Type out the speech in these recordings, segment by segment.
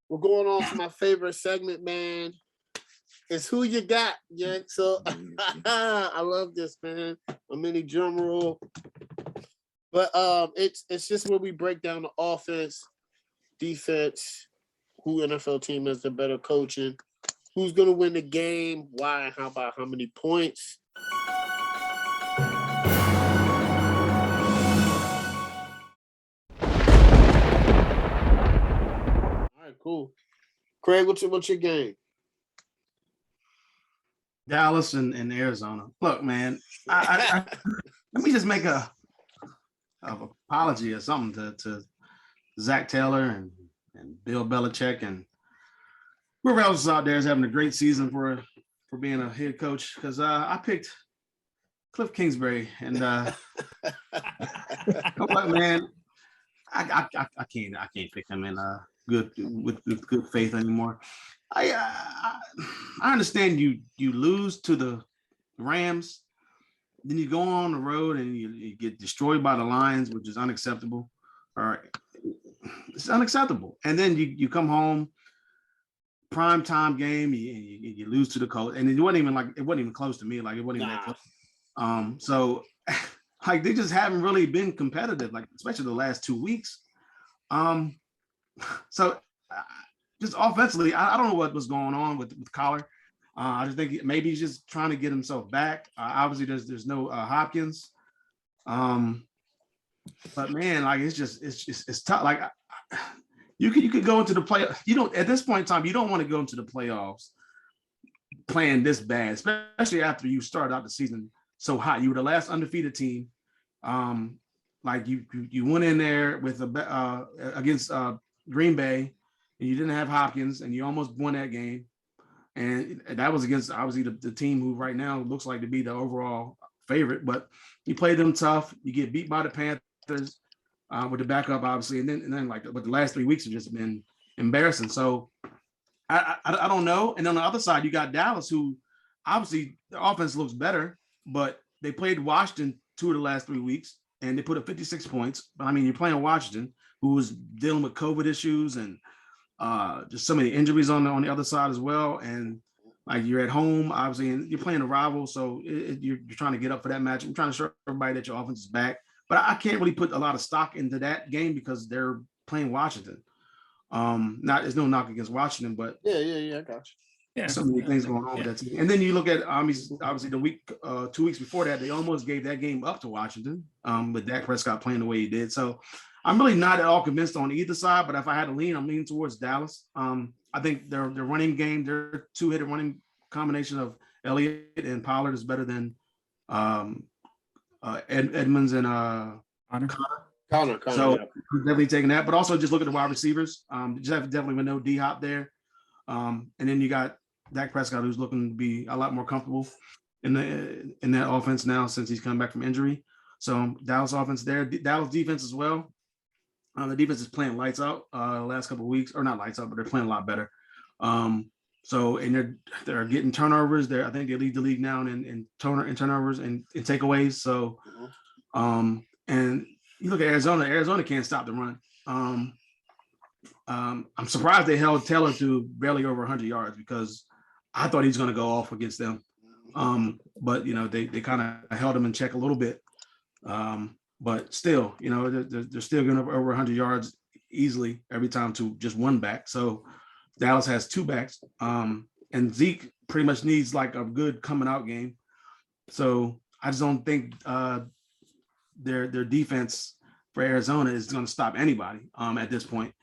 we're going on to my favorite segment, man. It's Who You Got, yeah. So I love this, man. A mini drum roll. But it's just where we break down the offense, defense, who NFL team has the better coaching, who's gonna win the game, why, how about how many points. All right, cool. Craig, what's your game? Dallas and Arizona. Look, man, I let me just make a apology or something to Zach Taylor and Bill Belichick and whoever else is out there is having a great season for being a head coach, because I picked Cliff Kingsbury and I'm like, man, I can't pick him in good with good faith anymore. I understand you lose to the Rams, then you go on the road and you get destroyed by the Lions, which is unacceptable. It's unacceptable. And then you come home, prime time game, you lose to the Colts, and it wasn't even close to me. Like, it wasn't even that close. So like, they just haven't really been competitive, like especially the last 2 weeks. So just offensively, I don't know what was going on with Collar. I just think maybe he's just trying to get himself back. Obviously, there's no Hopkins. But man, like, it's tough. Like, you could go into the play. You don't, at this point in time, you don't want to go into the playoffs playing this bad, especially after you started out the season so hot. You were the last undefeated team. Like, you went in there with against Green Bay, and you didn't have Hopkins, and you almost won that game. And that was against, obviously, the team who right now looks like to be the overall favorite. But you play them tough. You get beat by the Panthers with the backup, obviously, and then but the last 3 weeks have just been embarrassing. So I don't know. And on the other side, you got Dallas, who obviously the offense looks better, but they played Washington 2 of the last 3 weeks, and they put up 56 points. But I mean, you're playing Washington, who was dealing with COVID issues and just so many injuries on the other side as well. And like, you're at home, obviously, and you're playing a rival, so you're trying to get up for that match. I'm trying to show everybody that your offense is back, but I can't really put a lot of stock into that game because they're playing Washington. There's no knock against Washington, but I got you. Yeah, so many things going on with that team. And then you look at obviously the week 2 weeks before that, they almost gave that game up to Washington with Dak Prescott playing the way he did. So I'm really not at all convinced on either side, but if I had to lean, I'm leaning towards Dallas. I think their running game, their two-headed running combination of Elliott and Pollard is better than Edmonds and Connor. So I'm definitely taking that. But also just look at the wide receivers. Definitely with no D-Hop there. And then you got Dak Prescott, who's looking to be a lot more comfortable in that offense now since he's come back from injury. So Dallas offense there, Dallas defense as well. The defense is playing lights out the last couple of weeks, or not lights out, but they're playing a lot better. So and they're getting turnovers. I think they lead the league now in turnovers and in takeaways. So and you look at Arizona. Arizona can't stop the run. I'm surprised they held Taylor to barely over 100 yards because I thought he was going to go off against them. But they kind of held him in check a little bit. But still, they're still going over 100 yards easily every time to just one back. So Dallas has two backs, and Zeke pretty much needs like a good coming out game. So I just don't think their defense for Arizona is going to stop anybody at this point.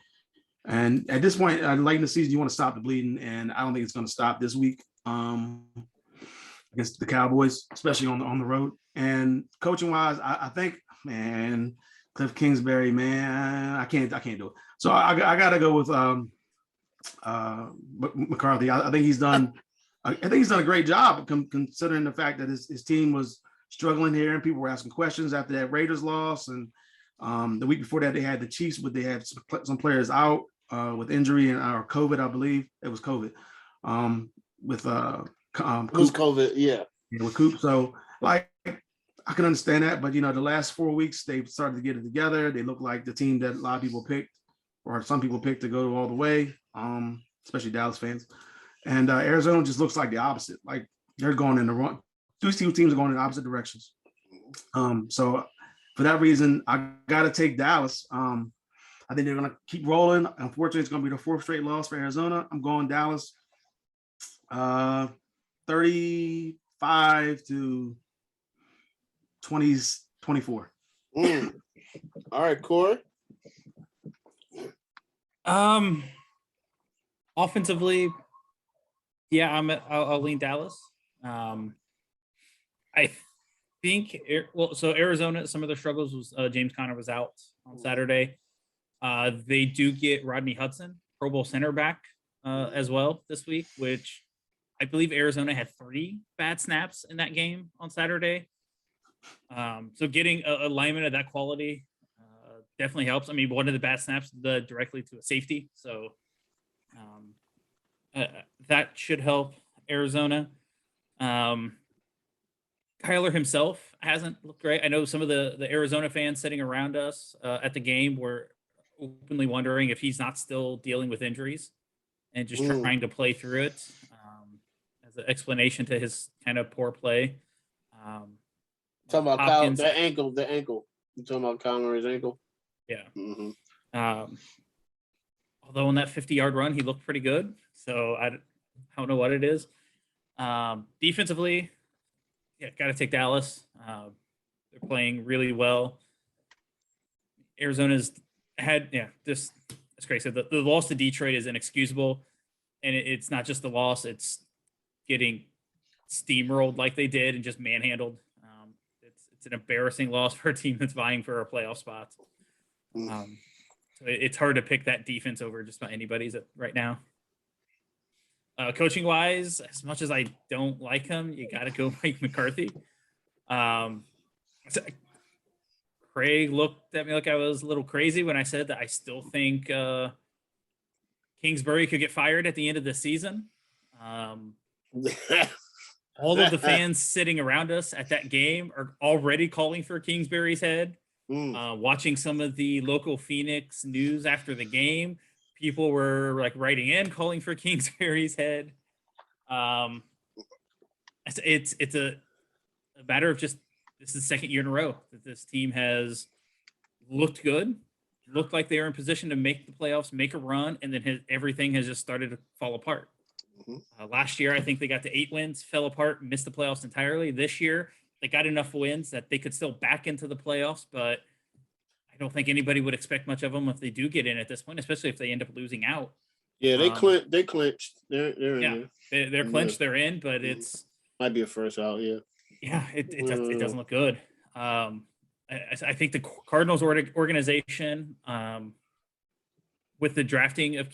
And at this point, late in the season, you want to stop the bleeding, and I don't think it's going to stop this week against the Cowboys, especially on the road. And coaching wise, I think, man, Cliff Kingsbury, man, I can't do it. So I got to go with McCarthy. I think he's done. I think he's done a great job considering the fact that his team was struggling here, and people were asking questions after that Raiders loss, and the week before that they had the Chiefs, but they had some players out with injury or COVID, I believe it was COVID. With it was COVID, yeah, with Coop. So like, I can understand that, but the last 4 weeks they've started to get it together. They look like the team that a lot of people picked or some people pick to go all the way, especially Dallas fans. And Arizona just looks like the opposite. Like they're going in the wrong. These two teams are going in opposite directions. So for that reason, I got to take Dallas. I think they're going to keep rolling. Unfortunately, it's going to be the fourth straight loss for Arizona. I'm going Dallas 35 to 24. All right, Corey. Offensively, yeah, I'll lean Dallas. I think so Arizona, some of their struggles was James Conner was out on Saturday. They do get Rodney Hudson, Pro Bowl center, back as well this week, which I believe Arizona had 3 bad snaps in that game on Saturday. So getting a lineman of that quality definitely helps. I mean, one of the bad snaps led directly to a safety, so that should help Arizona. Kyler himself hasn't looked great. I know some of the Arizona fans sitting around us at the game were openly wondering if he's not still dealing with injuries and just trying to play through it as an explanation to his kind of poor play. Talking about Hopkins, the ankle. You talking about Kyler's ankle? Yeah. Although on that 50-yard run, he looked pretty good. So I don't know what it is. Defensively, yeah, got to take Dallas. They're playing really well. Arizona's had, it's crazy. The loss to Detroit is inexcusable. And it's not just the loss, it's getting steamrolled like they did and just manhandled. It's an embarrassing loss for a team that's vying for a playoff spot. So it's hard to pick that defense over just about anybody's right now. Coaching wise, as much as I don't like him, you got to go Mike McCarthy. Craig looked at me like I was a little crazy when I said that I still think Kingsbury could get fired at the end of the season. All of the fans sitting around us at that game are already calling for Kingsbury's head. Watching some of the local Phoenix news after the game, people were like writing in calling for Kingsbury's head. It's a matter of just, this is the second year in a row that this team has looked good, looked like they are in position to make the playoffs, make a run, and then everything has just started to fall apart. Last year, I think they got to 8 wins, fell apart, missed the playoffs entirely. This year, they got enough wins that they could still back into the playoffs, but I don't think anybody would expect much of them if they do get in at this point, especially if they end up losing out. Yeah, they clinched. They're in there. They're clinched. They're in, but it's might be a first out. Yeah. Yeah, it doesn't look good. I think the Cardinals organization, with the drafting of of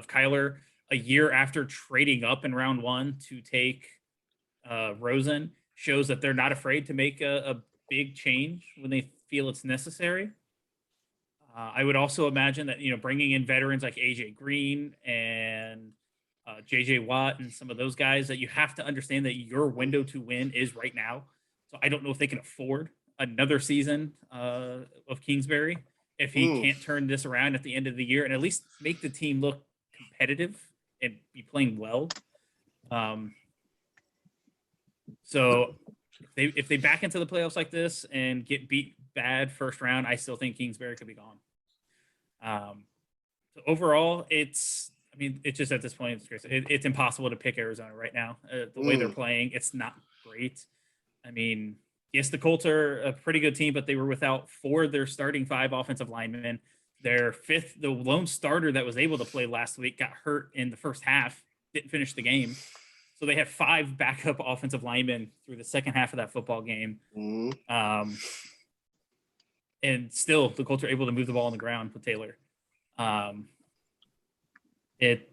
Kyler a year after trading up in round 1 to take Rosen, shows that they're not afraid to make a big change when they feel it's necessary. I would also imagine that, bringing in veterans like AJ Green and JJ Watt and some of those guys, that you have to understand that your window to win is right now. So I don't know if they can afford another season of Kingsbury if he can't turn this around at the end of the year and at least make the team look competitive and be playing well. So if they back into the playoffs like this and get beat bad first round, I still think Kingsbury could be gone. So overall, it's just at this point, it's impossible to pick Arizona right now. The way they're playing, it's not great. I mean, yes, the Colts are a pretty good team, but they were without 4 of their starting 5 offensive linemen. Their 5th, the lone starter that was able to play last week, got hurt in the first half, didn't finish the game. So they had 5 backup offensive linemen through the second half of that football game. And still, the Colts are able to move the ball on the ground with Taylor. I don't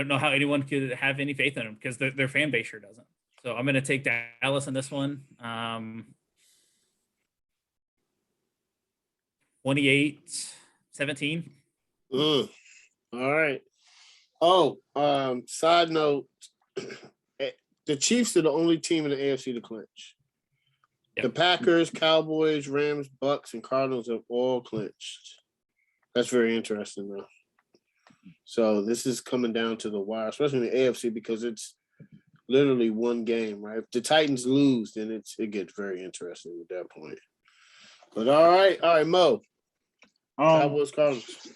know how anyone could have any faith in them because their fan base sure doesn't. So I'm going to take Dallas in this one. 28-17. All right. Side note, the Chiefs are the only team in the AFC to clinch. Yep. The Packers, Cowboys, Rams, Bucks, and Cardinals have all clinched. That's very interesting, though. So this is coming down to the wire, especially in the AFC, because it's literally one game, right? If the Titans lose, then it gets very interesting at that point. But all right, Mo. Cowboys, Cardinals.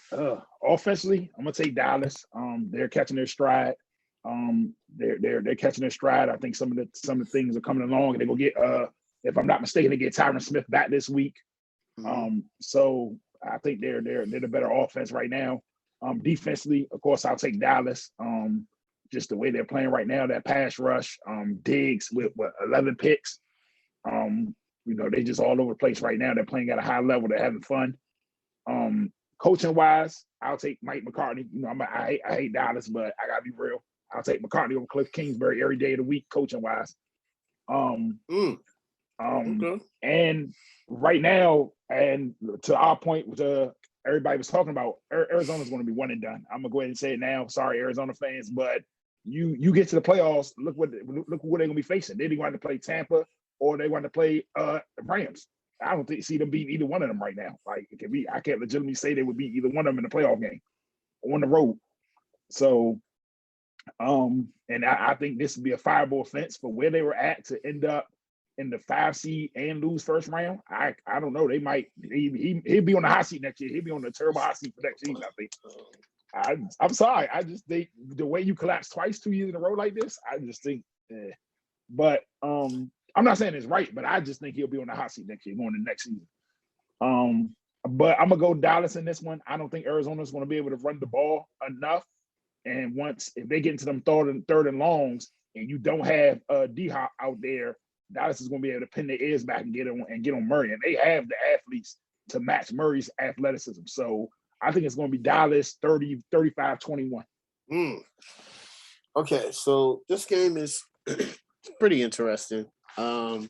Offensively, I'm gonna take Dallas. They're catching their stride. They're catching their stride. I think some of the things are coming along, and they're gonna get if I'm not mistaken, they get Tyron Smith back this week. Mm-hmm. So I think they're the better offense right now. Defensively, of course, I'll take Dallas. Just the way they're playing right now, that pass rush, Diggs with 11 picks. They just all over the place right now. They're playing at a high level. They're having fun. Coaching wise, I'll take Mike McCartney. I hate Dallas, but I gotta be real. I'll take McCartney over Cliff Kingsbury every day of the week, coaching wise. Okay. And right now, and to our point, everybody was talking about, Arizona's going to be one and done. I'm gonna go ahead and say it now. Sorry, Arizona fans, but you get to the playoffs. Look what they're going to be facing. They want to play Tampa or they want to play Rams. I don't see them beating either one of them right now. Like I can't legitimately say they would beat either one of them in the playoff game on the road. So, and I think this would be a fireable offense for where they were at to end up in the 5 seed and lose first round. I don't know. They might he'll be on the hot seat next year. He'll be on the terrible hot seat for next season, I think. I'm sorry. I just think the way you collapse twice 2 years in a row like this, I just think but I'm not saying it's right, but I just think he'll be on the hot seat next year going to next season. But I'm gonna go Dallas in this one. I don't think Arizona's gonna be able to run the ball enough. And if they get into them third and longs and you don't have D-Hop out there, Dallas is going to be able to pin their ears back and get on Murray. And they have the athletes to match Murray's athleticism. So I think it's going to be Dallas 35-21. Okay, so this game is pretty interesting. I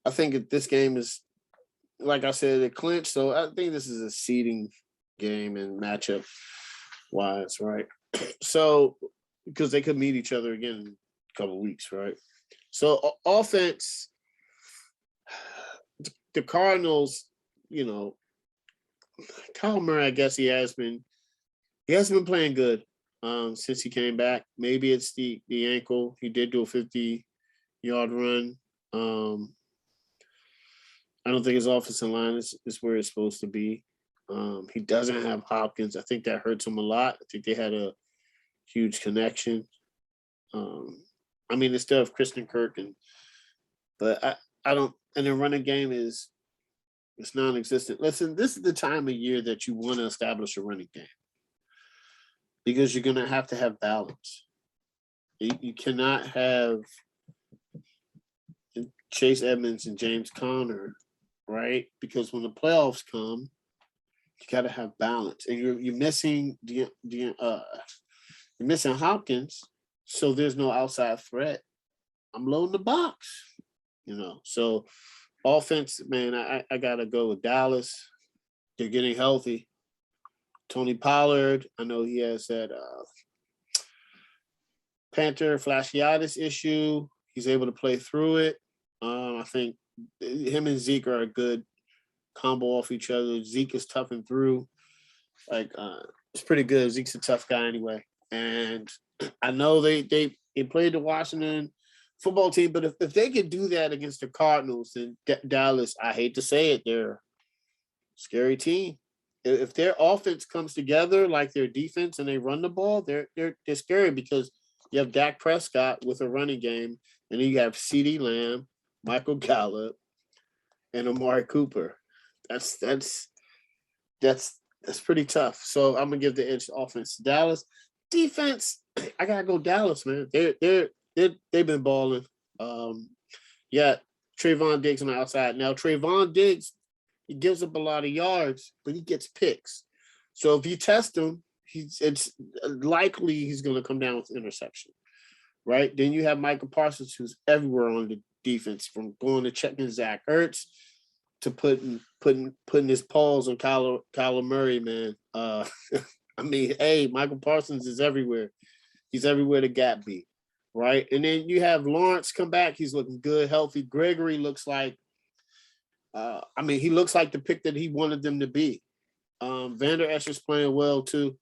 think this game is, like I said, it clinched. So I think this is a seeding game and matchup wise, right? So because they could meet each other again in a couple of weeks, right? So offense, the Cardinals, Kyle Murray, I guess he hasn't been playing good since he came back. Maybe it's the ankle. He did do a 50-yard run. I don't think his offensive line is where it's supposed to be. He doesn't have Hopkins. I think that hurts him a lot. I think they had a huge connection. They still have Kristen Kirk, but I don't. And the running game it's non-existent. Listen, this is the time of year that you want to establish a running game because you're going to have balance. You cannot have Chase Edmonds and James Conner, right? Because when the playoffs come, you got to have balance, and you're missing you're missing Hopkins, so there's no outside threat. I'm loading the box, So offense, man, I gotta go with Dallas. They're getting healthy. Tony Pollard, I know he has that plantar fasciitis issue. He's able to play through it. I think him and Zeke are a good combo off each other. Zeke is toughing through. It's pretty good. Zeke's a tough guy anyway. And I know they played the Washington football team, but if they could do that against the Cardinals, then Dallas, I hate to say it, they're a scary team. If their offense comes together like their defense and they run the ball, they're scary because you have Dak Prescott with a running game, and then you have CeeDee Lamb, Michael Gallup, and Amari Cooper. That's pretty tough. So I'm gonna give the edge to offense. Dallas defense, I gotta go Dallas, man. They've been balling. Trayvon Diggs on the outside. Now Trayvon Diggs, he gives up a lot of yards, but he gets picks. So if you test him, it's likely he's going to come down with interception, right? Then you have Michael Parsons, who's everywhere on the defense, from going to checking Zach Ertz to putting his paws on Kyler Murray, man. Michael Parsons is everywhere. He's everywhere to gap be, right? And then you have Lawrence come back. He's looking good, healthy. Gregory looks like I mean, he looks like the pick that he wanted them to be. Vander Esch's playing well too.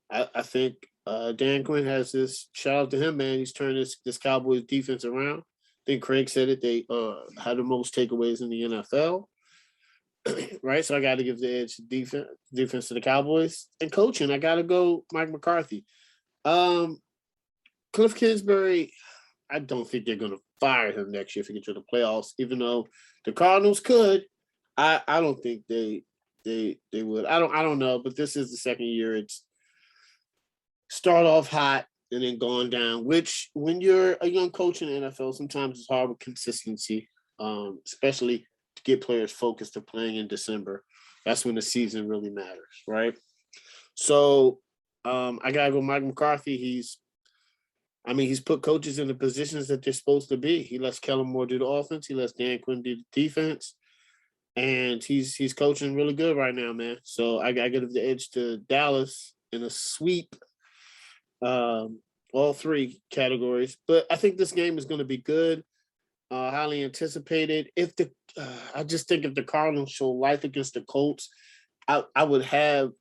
I think Dan Quinn has this. Shout out to him, man. He's turned this Cowboys defense around. I think Craig said it. They had the most takeaways in the NFL. Right, so I got to give the edge to defense to the Cowboys. And coaching, I got to go Mike McCarthy. Cliff Kingsbury, I don't think they're going to fire him next year if he gets to the playoffs. Even though the Cardinals could, I don't think they would. I don't know, but this is the second year. It's start off hot and then going down. Which when you're a young coach in the NFL, sometimes it's hard with consistency, especially to get players focused to playing in December. That's when the season really matters, right? So I gotta go Mike McCarthy. He's put coaches in the positions that they're supposed to be. He lets Kellen Moore do the offense. He lets Dan Quinn do the defense. And he's coaching really good right now, man. So I gotta give the edge to Dallas in a sweep, all three categories. But I think this game is going to be good. Highly anticipated. I just think if the Cardinals show life against the Colts, I would have,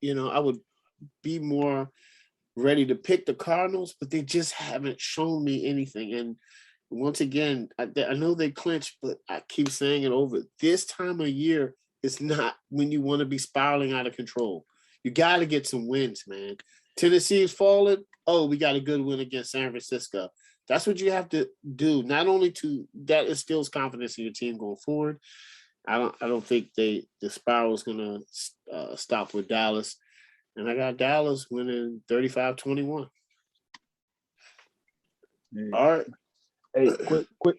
I would be more ready to pick the Cardinals, but they just haven't shown me anything. And once again, I know they clinched, but I keep saying it over. This time of year is not when you want to be spiraling out of control. You got to get some wins, man. Tennessee is falling. Oh, we got a good win against San Francisco. That's what you have to do. Not only that instills confidence in your team going forward. I don't think the spiral is gonna stop with Dallas, and I got Dallas winning 35-21. Yeah. All right. Hey,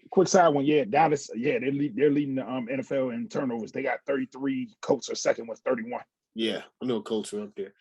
quick side one. Yeah, Dallas. Yeah, they're leading the NFL in turnovers. They got 33. Colts are second with 31. Yeah, I know Colts are up there.